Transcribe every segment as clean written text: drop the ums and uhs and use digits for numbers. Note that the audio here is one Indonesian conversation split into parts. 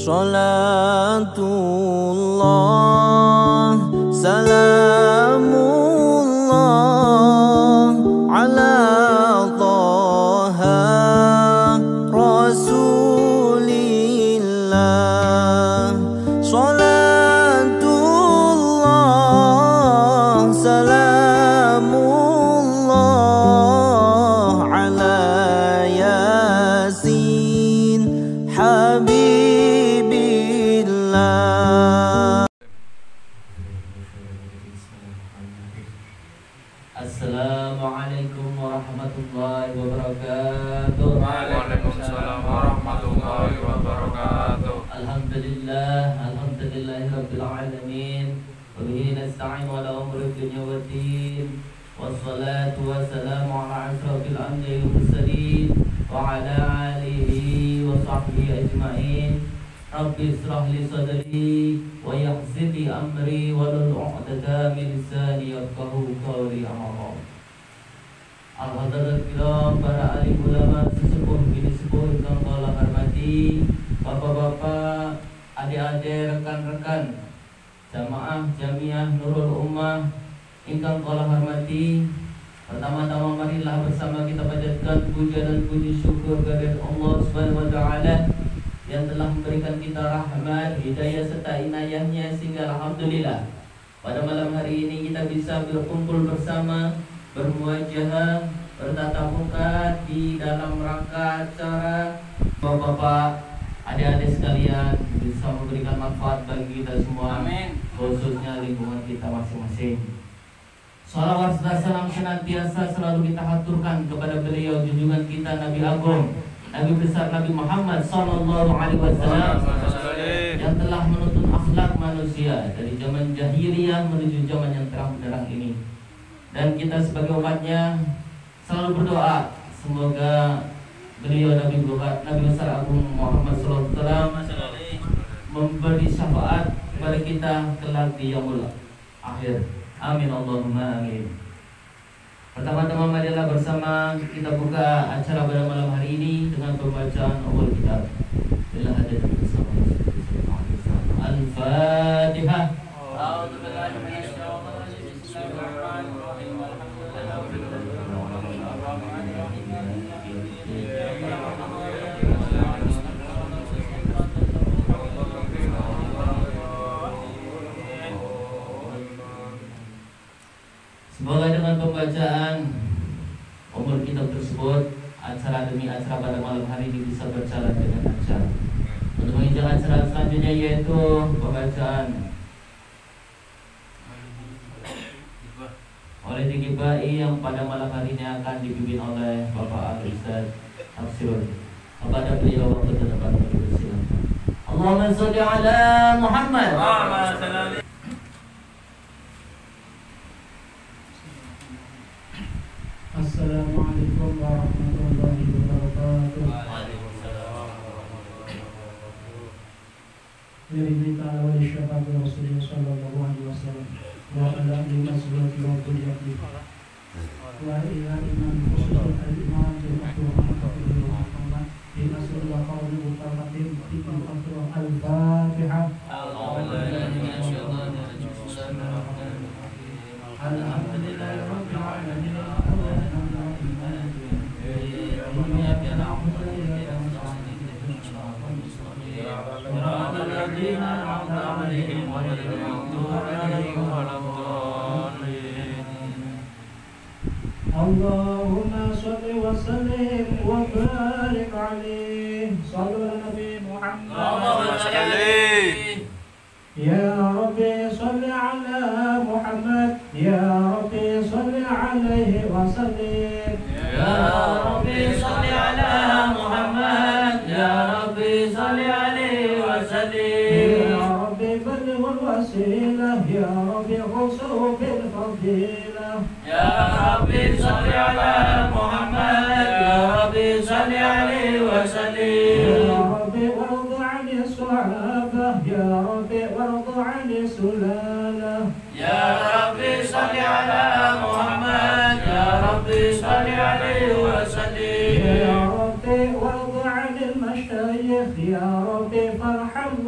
Salatullah salamullah ala Taha Rasulillah. Salatullah salamullah ala Yasin Habibillah. Assalamualaikum warahmatullahi wabarakatuh. Waalaikumsalam warahmatullahi wabarakatuh. Alhamdulillahirabbil alamin. Wa bihi nasta'in ala umuri dunya waddin. Wassalatu wassalamu ala asrofil anbiya'i wal mursalin wa ala alihi wa sahbihi ajma'in. Rabbi israh li sadri wa yassir li amri wahlul 'uqdatam min lisani yafqahu qawli. Al-hadirin kiram, para alim ulama sesepuh bini sepuh yang kala hormati, bapak-bapak, adik-adik, rekan-rekan jamaah jamiah Nurul Ummah ingkang kala hormati. Pertama-tama marilah bersama kita panjatkan puja dan puji syukur kepada Allah Subhanahu wa taala yang telah memberikan kita rahmat, hidayah serta inayahnya sehingga alhamdulillah pada malam hari ini kita bisa berkumpul bersama, bermuajahah, bertatap muka di dalam rangka acara bapak-bapak, adik-adik sekalian bisa memberikan manfaat bagi kita semua. Amin. Khususnya lingkungan kita masing-masing. Salawat serta salam senantiasa selalu kita haturkan kepada beliau junjungan kita Nabi Agung, Nabi besar Nabi Muhammad sallallahu alaihi wasallam yang telah menuntun akhlak manusia dari zaman jahiliyah menuju zaman yang terang benderang ini. Dan kita sebagai umatnya selalu berdoa semoga beliau Nabi besar Agung Muhammad sallallahu alaihi wasallam memberi syafaat kepada kita kelak di yaumul akhir. Amin Allahumma amin. Pertama-tama marilah bersama kita buka acara pada malam hari ini dengan pembacaan awal kitab. Bila hadir bersama Al-Fatihah. A'udzu billahi minasyaitonir rajim. Bismillahirrahmanirrahim. Semoga dengan pembacaan umur kitab tersebut, acara demi acara pada malam hari ini bisa berjalan dengan lancar. Untuk menginjak acara selanjutnya yaitu pembacaan oleh Digibai yang pada malam hari ini akan dipimpin oleh Bapak Al-Ustaz Tafsirul. Kepada beliau waktu dan tempat dipersilakan. Allahumma sholli ala Muhammad. Assalamualaikum warahmatullahi wabarakatuh. Lillahi ta'ala wa syafa'ati Rasulullah sallallahu alaihi wasallam wa ala alihi washabbihi wa dhurriyyati wa ila imam khusus al-imam bil Muhammad bin Rasulullah qawli mutaqaddim fi al-Fatihah. Alhamdulillahi rabbil alamin. Allahumma sholli wa sallim wa barik alaihi. Shallu ala Nabi Muhammad. Allahumma sholli. Ya Rabbi sholli ala Muhammad. Ya Rabbi sholli alaihi wa sallim. Ya Rabbi sholli ala Muhammad. Ya Rabbi sholli alaihi wa sallim. Ya Rabbi ballighul wasilah. Ya Rabbi ghushu bil fadilah. Ya Rabbi sholli ala Muhammad. Ya Rabbi sholli alaihi wa sallim. Ya Rabbi warḍi 'ani sahabah. Ya Rabbi warḍi 'ani sulalah. Ya Rabbi sholli ala Muhammad. Ya Rabbi sholli alaihi wa sallim. Ya Rabbi warḍi 'anil masyayikh. Ya Rabbi farham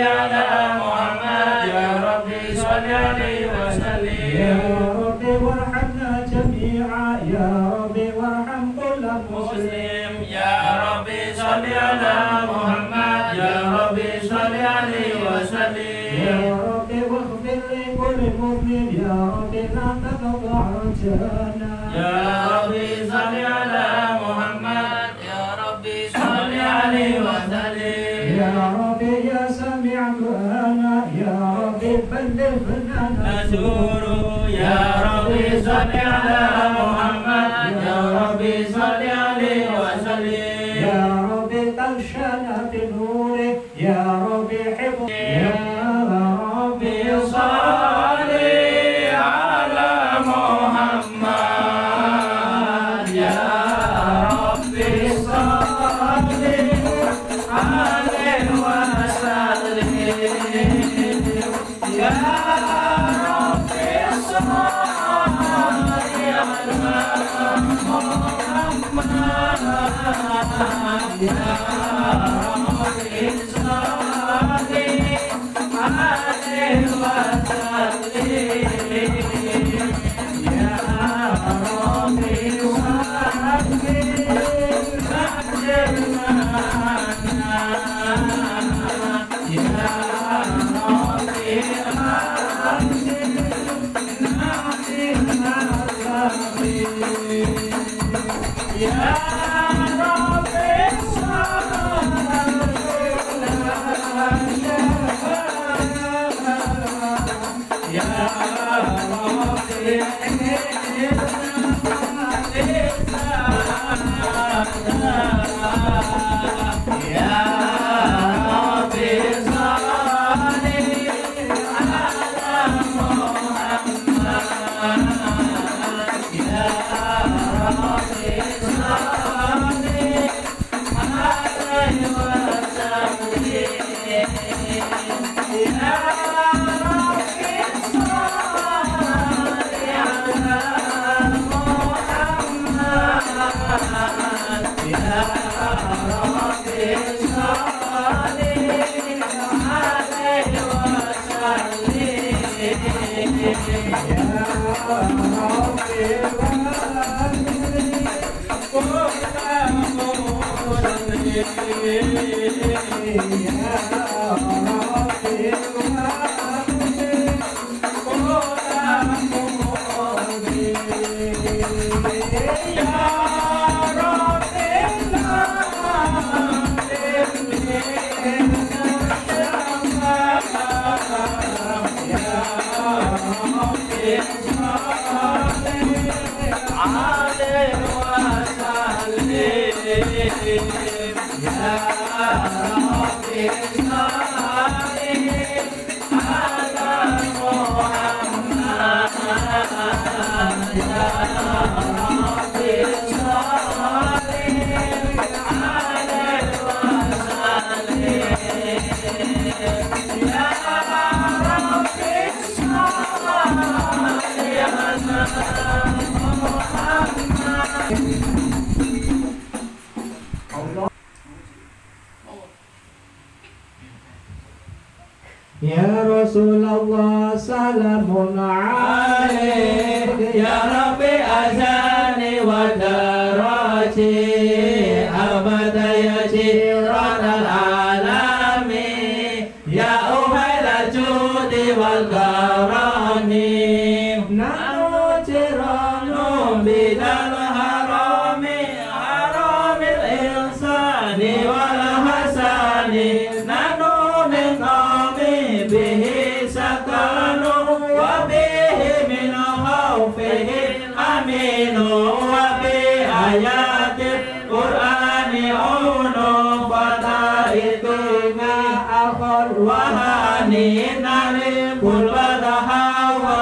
على محمد يا ربي صل عليه وسلم يا ربي وارحمنا جميعا يا ربي وارحم كل مسلم يا ربي صل على محمد يا ربي صل عليه وسلم يا ربي واغفر لكل مؤمن يا ربي لا تقطع رجانا يا ربي صل على محمد يا ربي صل عليه وسلم يا ربي يا سميع دعانا يا ربي بلغنا نزور يا ربي صل على محمد يا ربي صل عليه وسلم يا ربي تغشانا بنورك يا ربي حفظ يا ربي صل على محمد يا ربي صل عليه وسلم يا ربي صل على محمد يا ربي صل عليه وسلم يا Ya Rasulullah salamun alaik Ya Rabbi azani wa daraji abada ya jiran al-alami Ya umayla judi wal garami Nanu jiranu bidal harami haramil insani wal hasani Nanu nintami bihi sakanu wa bihi min khawfihi aminu wa bi ayatil qur'ani unu fataitunya akhul wahani nari kulwadaha wa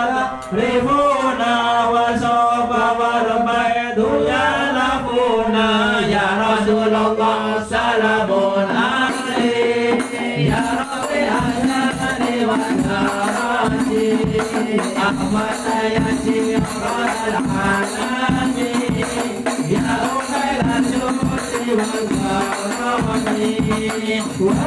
rifuna wa sofa wal baidu yalafuna ya Rasulullah salamun alaik ya Rabbi azani wa daraji Ahmad sayati al-alami ya umayla judi wal karami wa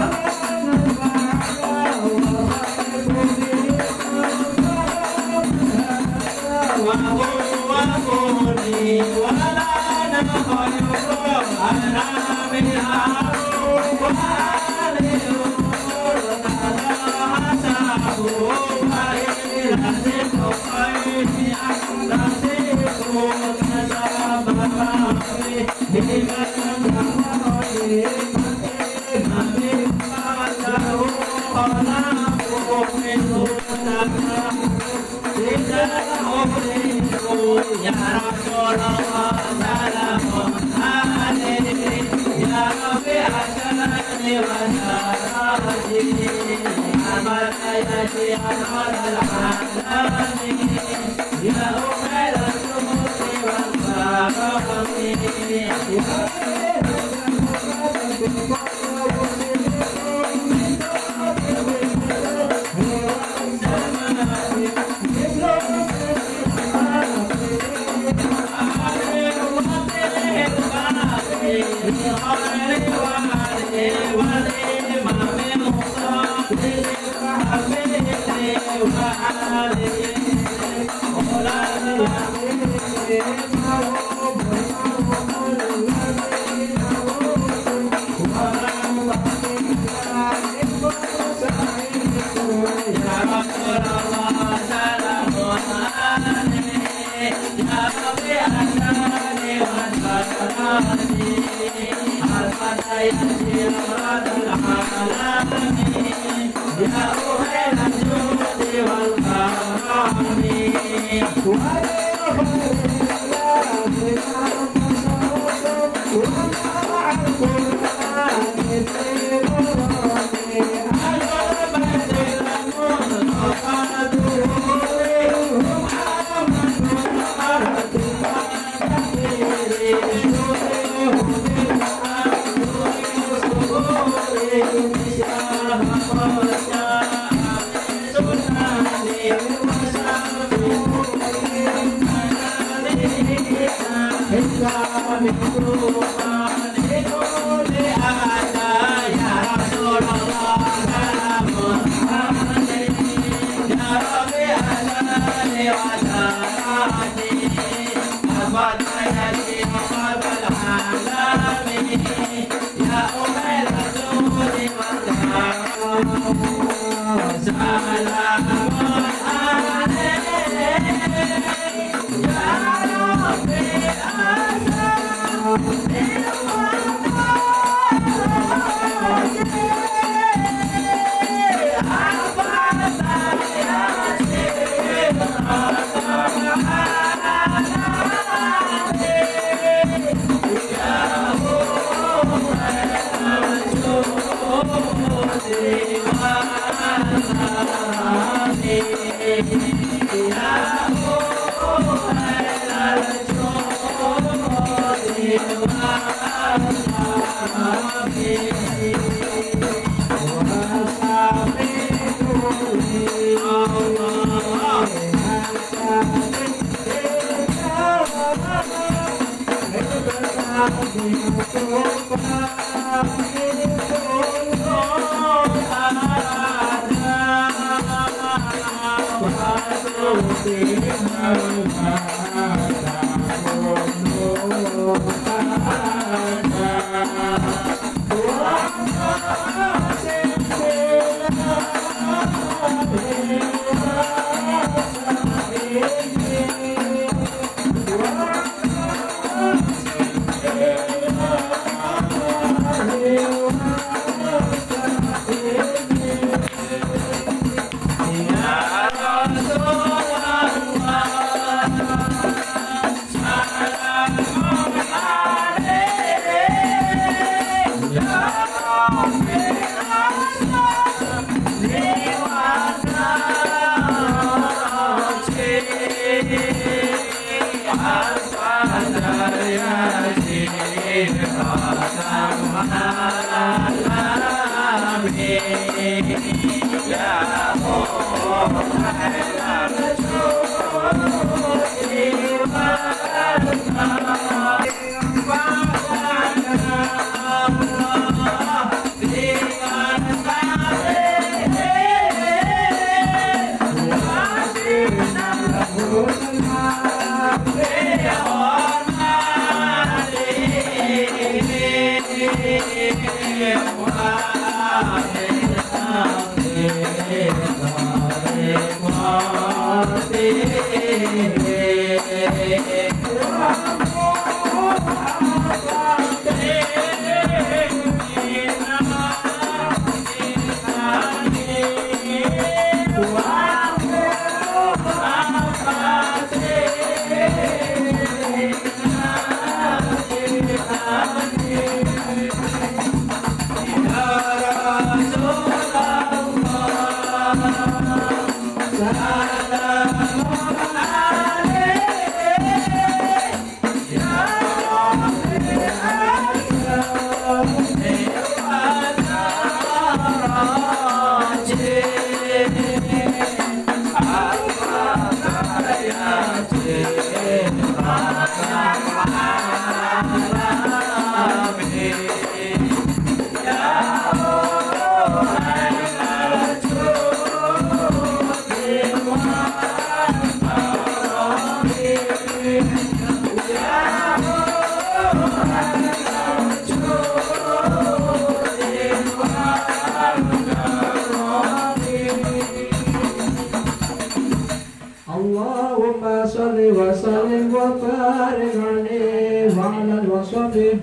Allahumma salli wa sallim wa barik alaihi wa ala washabihi.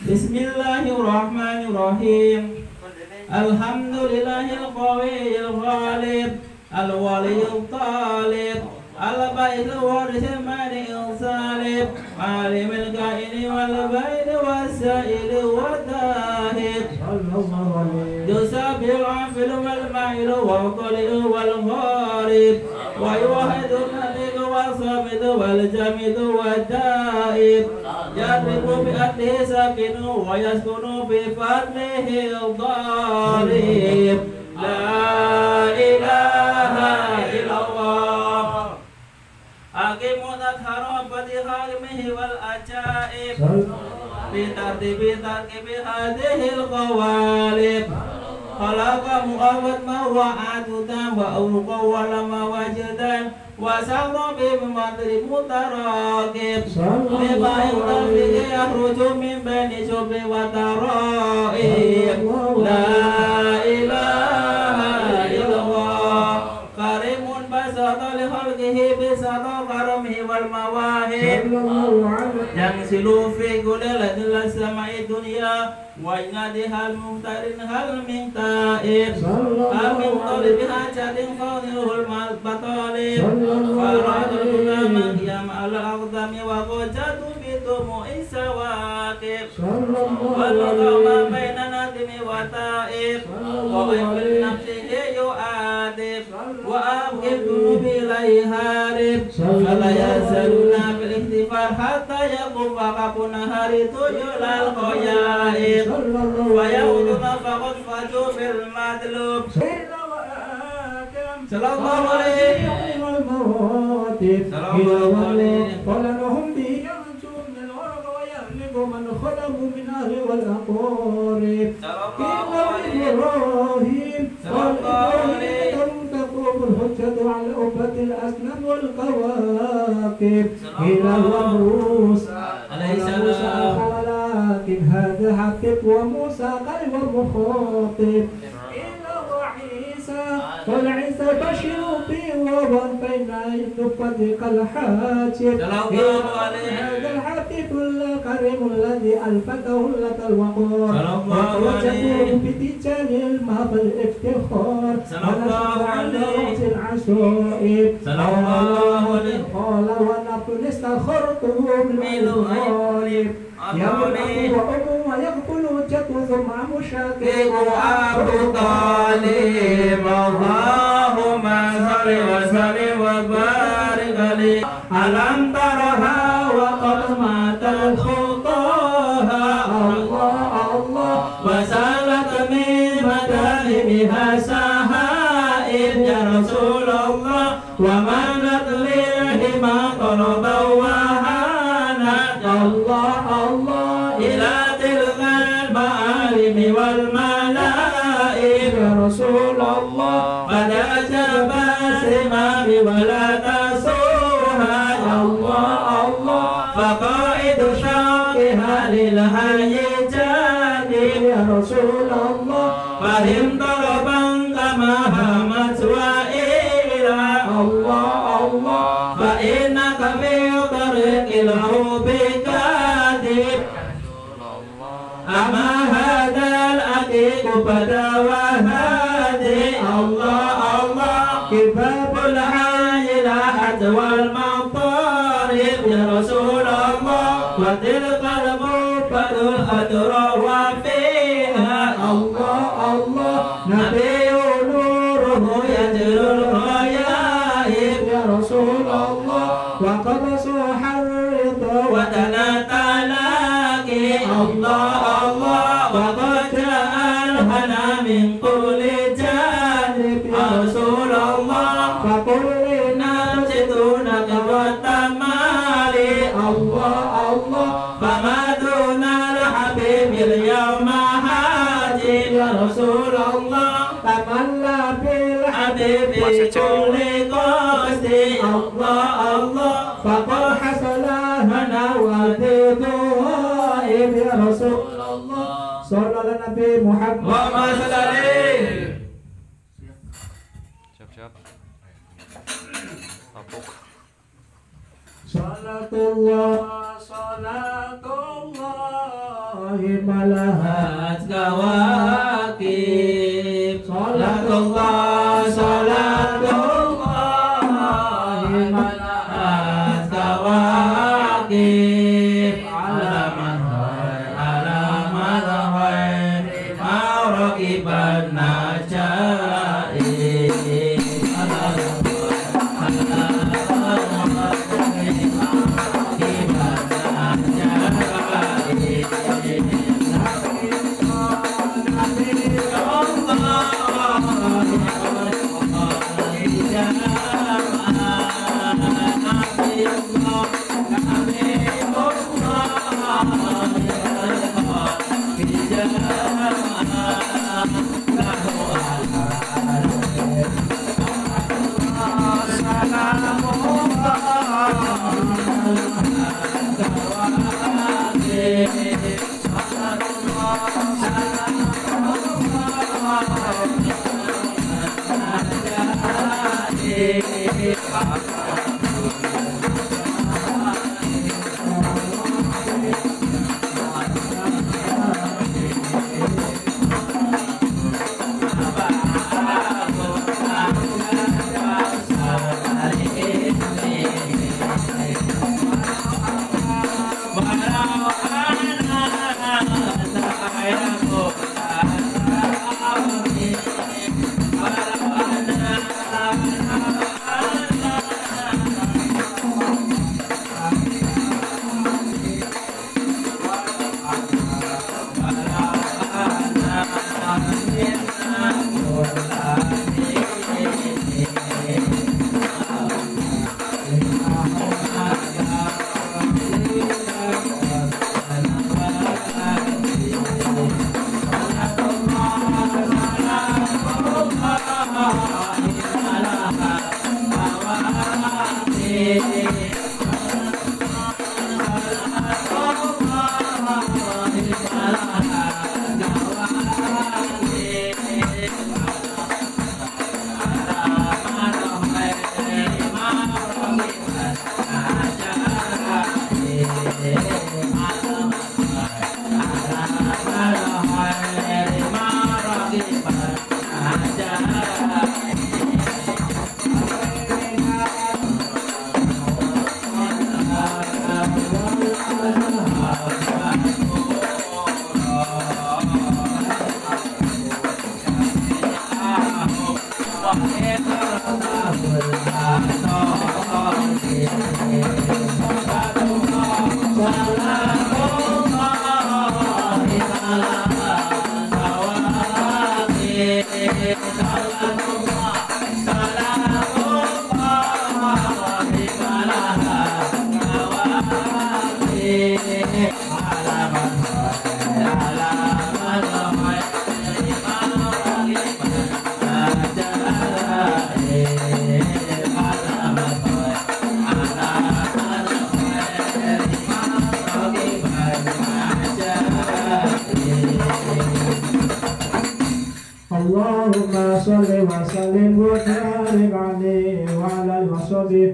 Bismillahirrahmanirrahim. Alhamdulillahil qawiyil ghalib, al-waliyil talib, al-baidil warisil mani'il salib, alimil kaini wal baidi wasa'ili wadahib. Yusabil afil wal ma'il wal qali'u wal gharib, wa yuwahidul nadiq wal sabit wal jamid wal daib. Yadribu bi adhi sakinu wa yaskunu bi fadlihi al-dharib. La ilaha illallah. Aqimu tadhara fatihamihi wal ajaib. Bitartibi tarkibi hadihil qawalib. Khalaqa mu'awad mawa'adudan wa awruqa wa lama wajadan wa sa'ra bimadri mutarakib. Lima yurafiki yahruju min bani syubri wa taraib. La ilaha illallah. Karimun basata li khalqihi bisata karamihi wal mawahib. Yang silu fi gulalatil sama'i dunya wa inadihal muhtarin hal min ta'ib. Amin talibi hajatin khawnihul batalib. Faradul ulama qiyam al-aqdami wa qajatu bitumu isawakib. Walqama baina nadimi wa ta'ib. Wa ibn nafsihi yu'adib. Wa abghid dunubi ilaihi harib. Fala yazaluna bil ikhtifar hatta yaqum waqafuna hari tuyulal khoyaib. Wa yauduna faqad faju bil madlub. Sallallahu alaihi ولهم به ينجون من الورق ويهلك من خلق من أهل والأقارب. إن إبراهيم تقوم الحجة على أمة الأسنان والكواكب. إلى الرؤوس عليه السلام. ولكن هذا حقق وموسى قلب المخاطب. والعيسى بشر به ومن بين يدفدك الحاجب. هذا الحبيب الكريم الذي ألفته لك الوقار ووجدته بتجاه المهب الافتخار ونشر على رأس العشائب. قال ونحن استخرته من الغالب يمنع وأمه ويقبل وجهه ثم مشاكل أبو طالب. اللهم صل وسلم وبارك عليه. ألم ترها وقد ماتت خطاها الله الله وسالت من مدائنها سهائل يا رسول الله ومنت للهما طلبا وهانت الله الله إلى تلك المعالم والملائم يا رسول الله قد أجاب السمام ولا تسوها يا الله الله فقائد شوقها للحي جانب يا رسول الله فهم طلبا كما همت وإلى الله الله فإنك في طريق الحب كاذب. أما هذا الأديب بدا وهادي الله الله كباب الحي لاحت والمطارب يا رسول الله وتلك المبد الأدرى وفيها الله الله نبي نوره يجلو الغيائب يا رسول الله وقد صح الرضا ودنا تلاقي الله الله وقد جاء الهنا من كل جانب يا رسول الله فقل لنا تجدون كبر والتمال الله الله فما دون الحبيب اليوم حاجي يا رسول الله تملى بالحبيب كل قصدي الله الله فقد حصل هنا وديته يا رسول الله صلى على النبي محمد اللهم صل عليه. Siap-siap. Tapuk. Salatullah malahat kawakib. Salatullah malahat kawakib. Alaman khair maraqiban najaib. Allahumma sholli wa sallim wa barik alaihi wa ala alihi wa sahbihi.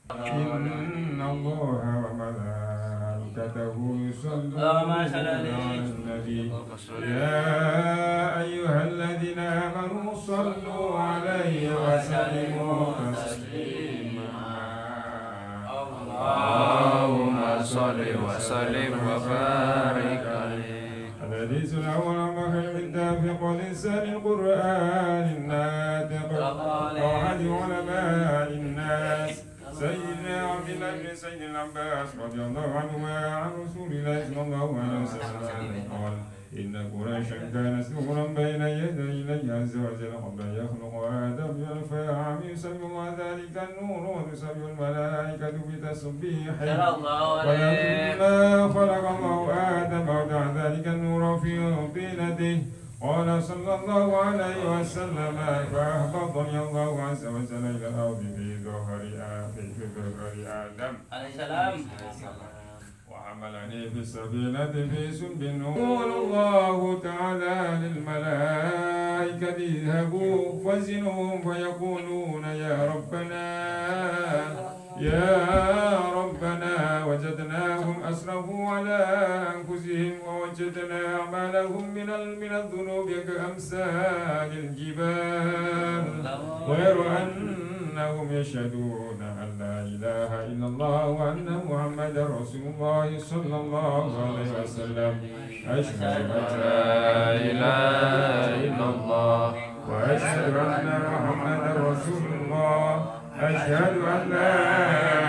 Inna Allaha wa malaikatahu yusalluna 'alan nabi ya ayyuhalladzina amanu sallu 'alaihi wa sallimu taslima. Allahumma sholli wa sallim wa barik alaihi. الحديث الأول عن الكتاب في قول لسان القرآن الناطق وأحد علماء الناس سيدنا عبد الله بن سيد العباس رضي الله عنهما عن رسول الله صلى الله عليه وسلم قال إن قريشا كانت نورا بين يدي الله عز وجل قبل أن يخلق آدم فيعم يسبح الله ذلك النور وتسبح الملائكة بتسبيحه ولما خلق الله آدم وضع ذلك النور في طينته قال صلى الله عليه وسلم فأهبطني الله عز وجل إلى الأرض في ظهر آدم عليه السلام وحملني في السفينة في سلب يقول الله تعالى للملائكة اذهبوا فزنوهم فيقولون يا ربنا وجدناهم أسرفوا على أنفسهم ووجدنا أعمالهم من الذنوب كأمثال الجبال غير أنهم يشهدون أن لا إله إلا الله وأن محمدا رسول الله صلى الله عليه وسلم أشهد أن لا إله إلا الله وأشهد أن محمدا رسول الله أشهد أن لا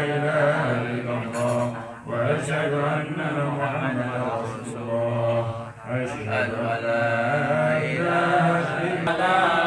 إله إلا الله وأشهد أن محمدا رسول الله أشهد أن لا إله إلا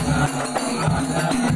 Allah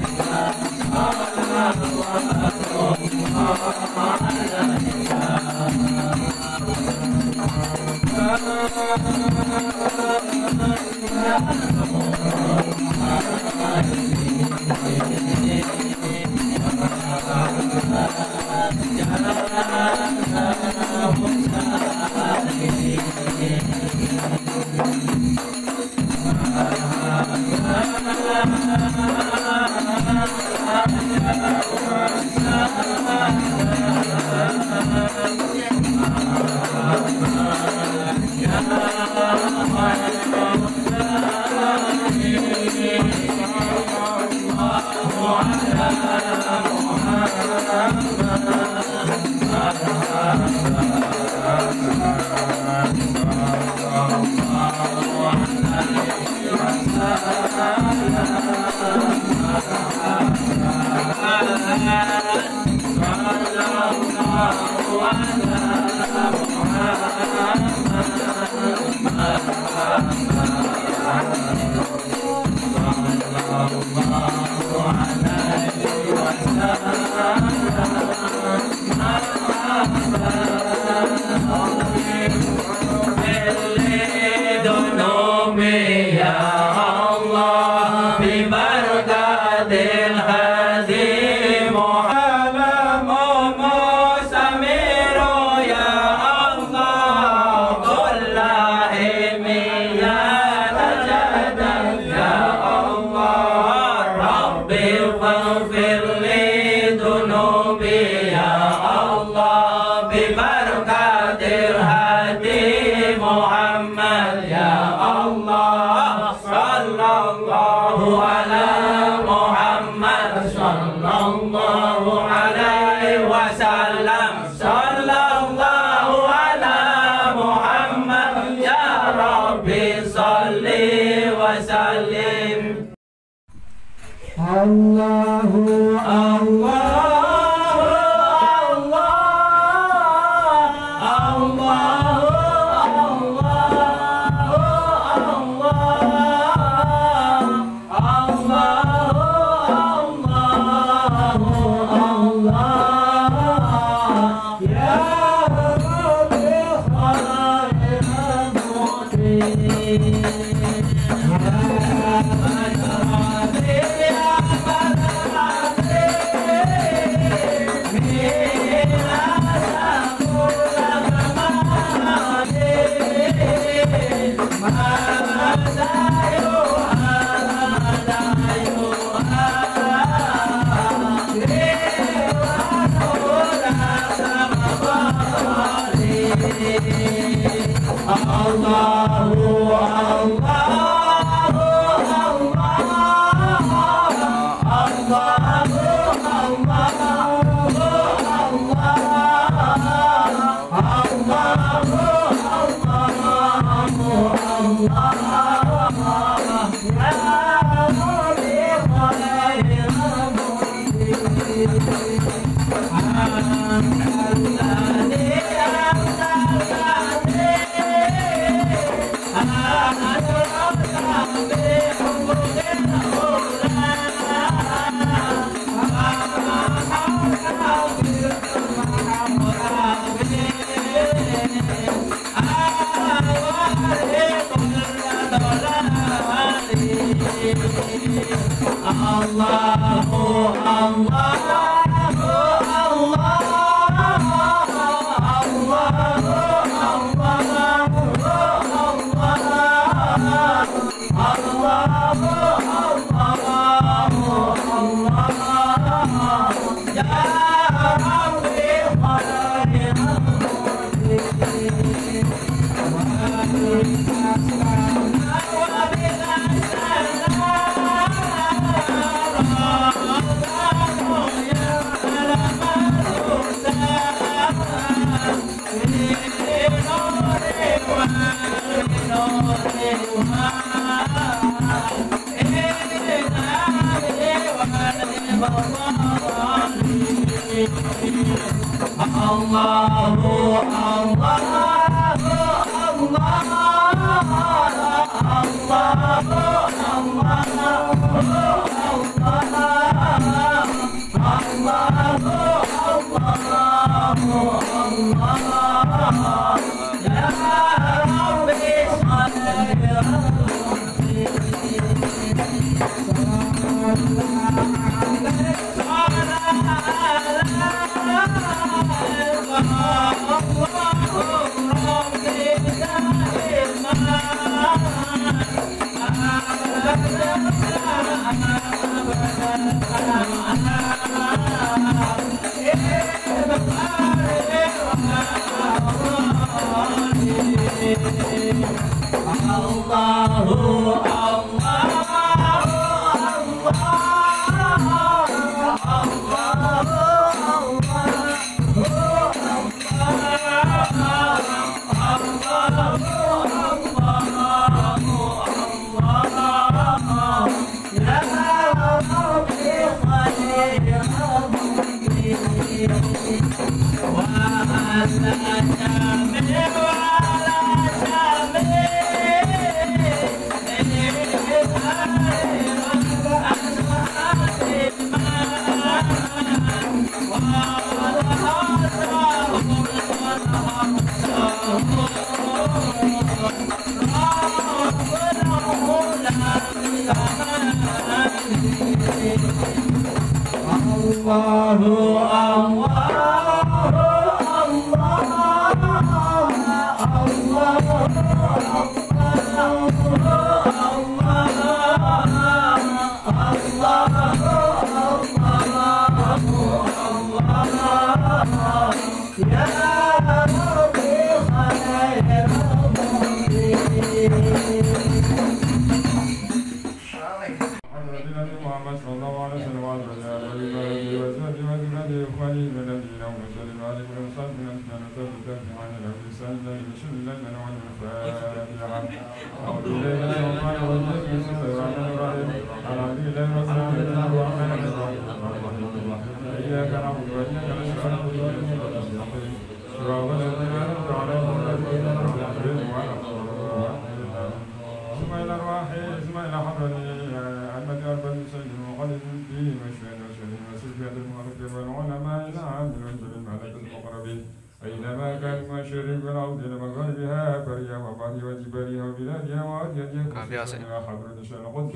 أينما كان مشرق الأرض لمغربها بريا وبري وجبالها وبلادها وأديتها إلى حضرة شيخ القطب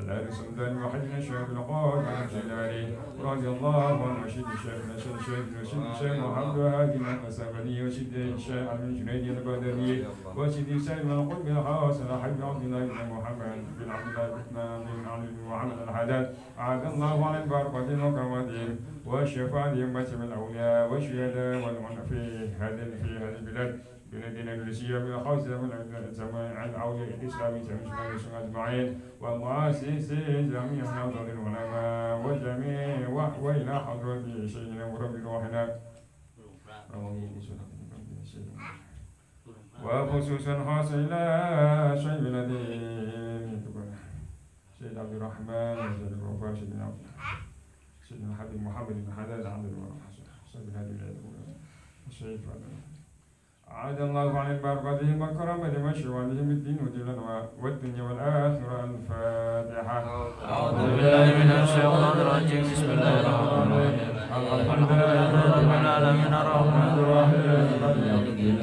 العارف السمداني وحجنا الشيخ القاضي الجيلاني رضي الله عنه وشد شيخنا الشيخ وشد الشيخ محمد هادي المسابني وشد الشيخ من جنيد البدري وشد الشيخ من القطب الخاص حج عبد الله بن محمد بن عبد الله بن علي بن محمد الحداد أعاذ الله عن البركة والكرامة والشفاعة لأمة الأولياء والشهداء والمنى في هذه البلاد بلادنا الأندلسية بالخاصة من جميع الأولياء الإسلامي جميع أجمعين ومؤسسي جميع نهضة العلماء والجميع وإلى حضرة شيخنا ورب روحنا وخصوصا خاص إلى شيخنا سيد عبد الرحمن سيد الوفاء سيدنا حبيب محمد بن حداد عبد الله سيد هذه الشيخ أعاد الله عن بركتهم وكرمهم وشوالهم الدين والدنيا والآخرة. الفاتحة. أعوذ بالله من الشيطان الرجيم. بسم الله الرحمن الرحيم. الحمد لله رب العالمين الرحمن الرحيم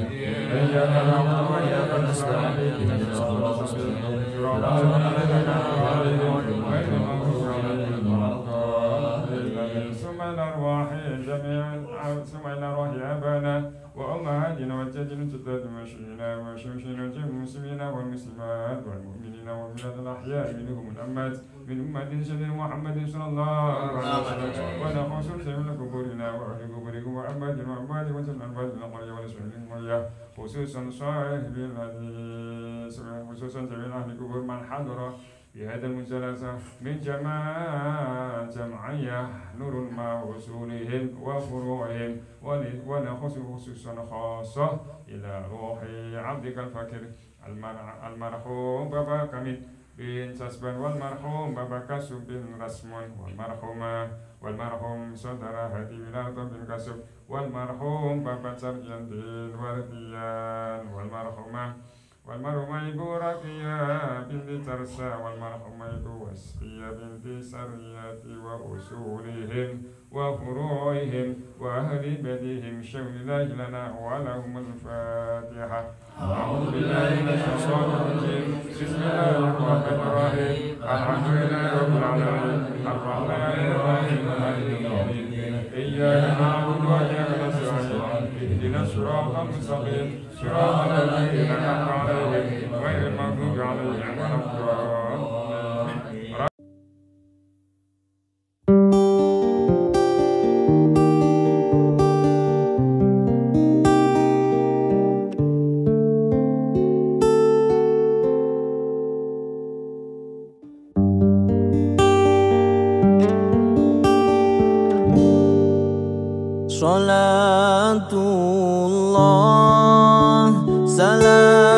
إياك نعبد وإياك نستعين اهدنا الصراط المستقيم صراط الذين أنعمت عليهم غير المغضوب عليهم ولا الضالين. ثم الأرواح جميعا ثم الأرواح آبانا وأمهاتنا وجدنا جدات مشينا وشمشنا وجميع المسلمين والمسلمات والمؤمنين والبلاد الأحياء منهم الأموات من أمة سيدنا محمد صلى الله عليه وسلم ونخص من قبورنا وأهل قبوركم وأمواتنا وأموات وجميع الأموات من القرية ونسوء المرية خصوصا صاحب الحديث خصوصا جميع أهل قبور من حضر في هذا المجالسة من جمعية نور مع وصولهم وفروعهم ونخص خصوصا خاصة إلى روح عبدك الفقير المرحوم بابا كميل بن سسبان والمرحوم بابا كسب بن رسمون والمرحوم صدر هدي بن أرض بن كسب والمرحوم بابا سرجان بن ورديان والمرحوم أبو رقية بنت ترسى والمرحوم أبو وسقية بنت سرية وأصولهم وفروعهم وأهل بدهم شول الله لنا ولهم الفاتحة. أعوذ بالله من الشيطان الرجيم. بسم الله الرحمن الرحيم. الحمد لله رب العالمين الرحمن الرحيم مالك يوم الدين إياك نعبد وإياك نستعين اهدنا الصراط المستقيم صراط الذين أنعمت عليهم غير المغضوب عليهم ولا الضالين. Salatullah salam